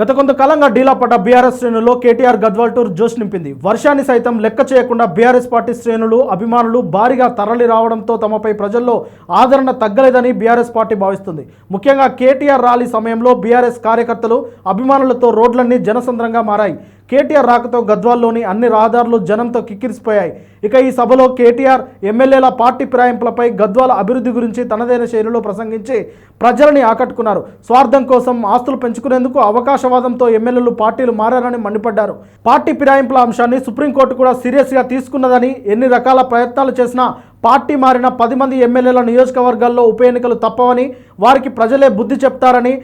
గత కొంతకాలంగా డీలా పడ్డ బీఆర్ఎస్ శ్రేణుల్లో కేటీఆర్ గద్వాల్ టూర్ జోష్ నింపింది. వర్షాన్ని సైతం లెక్క చేయకుండా బీఆర్ఎస్ పార్టీ శ్రేణులు, అభిమానులు భారీగా తరలి రావడంతో తమపై ప్రజల్లో ఆదరణ తగ్గలేదని బీఆర్ఎస్ పార్టీ భావిస్తుంది. ముఖ్యంగా కేటీఆర్ ర్యాలీ సమయంలో బీఆర్ఎస్ కార్యకర్తలు, అభిమానులతో రోడ్లన్నీ జనసంద్రంగా మారాయి. కేటీఆర్ రాకతో గద్వాల్లోని అన్ని రహదారులు జనంతో కిక్కిరిసిపోయాయి. ఇక ఈ సభలో కేటీఆర్ ఎమ్మెల్యేల పార్టీ ఫిరాయింపులపై, గద్వాల అభివృద్ధి గురించి తనదైన శైలిలో ప్రసంగించి ప్రజలని ఆకట్టుకున్నారు. స్వార్థం కోసం ఆస్తులు పెంచుకునేందుకు అవకాశవాదంతో ఎమ్మెల్యేలు పార్టీలు మారారని మండిపడ్డారు. పార్టీ ఫిరాయింపుల అంశాన్ని సుప్రీంకోర్టు కూడా సీరియస్గా తీసుకున్నదని, ఎన్ని రకాల ప్రయత్నాలు చేసినా పార్టీ మారిన 10 మంది ఎమ్మెల్యేల నియోజకవర్గాల్లో ఉప ఎన్నికలు తప్పవని, వారికి ప్రజలే బుద్ధి చెప్తారని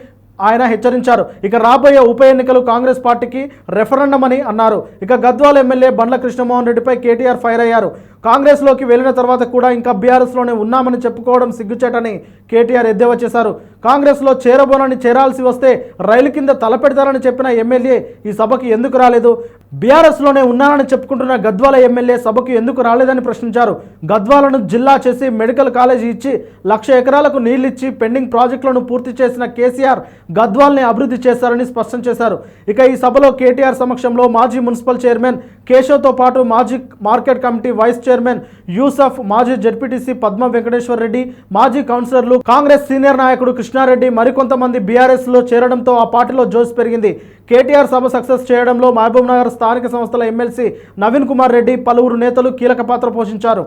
ఆయన హెచ్చరించారు. ఇక రాబోయే ఉప ఎన్నికలు కాంగ్రెస్ పార్టీకి రెఫరెండం అని అన్నారు. ఇక గద్వాల ఎమ్మెల్యే బండ్ల కృష్ణమోహన్ రెడ్డిపై కేటీఆర్ ఫైర్ అయ్యారు. కాంగ్రెస్లోకి వెళ్ళిన తర్వాత కూడా ఇంకా బీఆర్ఎస్లోనే ఉన్నామని చెప్పుకోవడం సిగ్గుచేటని కేటీఆర్ ఎద్దేవా చేశారు. కాంగ్రెస్లో చేరబోనని, చేరాల్సి వస్తే రైలు కింద తలపెడతారని చెప్పిన ఎమ్మెల్యే ఈ సభకు ఎందుకు రాలేదు? బీఆర్ఎస్లోనే ఉన్నానని చెప్పుకుంటున్న గద్వాల ఎమ్మెల్యే సభకు ఎందుకు రాలేదని ప్రశ్నించారు. గద్వాలను జిల్లా చేసి మెడికల్ కాలేజీ ఇచ్చి 1,00,000 ఎకరాలకు నీళ్లిచ్చి పెండింగ్ ప్రాజెక్టులను పూర్తి చేసిన కేసీఆర్ గద్వాల్ని అభివృద్ధి చేశారని స్పష్టం చేశారు. ఇక ఈ సభలో కేటీఆర్ సమక్షంలో మాజీ మున్సిపల్ చైర్మన్ కేశవ్తో పాటు మాజీ market committee vice chairman Yusuf, మాజీ జెడ్పీటీసీ పద్మ వెంకటేశ్వర్ రెడ్డి, మాజీ కౌన్సిలర్లు, కాంగ్రెస్ సీనియర్ నాయకుడు కృష్ణారెడ్డి మరికొంతమంది బీఆర్ఎస్లో చేరడంతో ఆ పార్టీలో జోష్ పెరిగింది. కేటీఆర్ సభ సక్సెస్ చేయడంలో మహబూబ్ నగర్ స్థానిక సంస్థల ఎమ్మెల్సీ నవీన్ కుమార్ రెడ్డి, పలువురు నేతలు కీలక పాత్ర పోషించారు.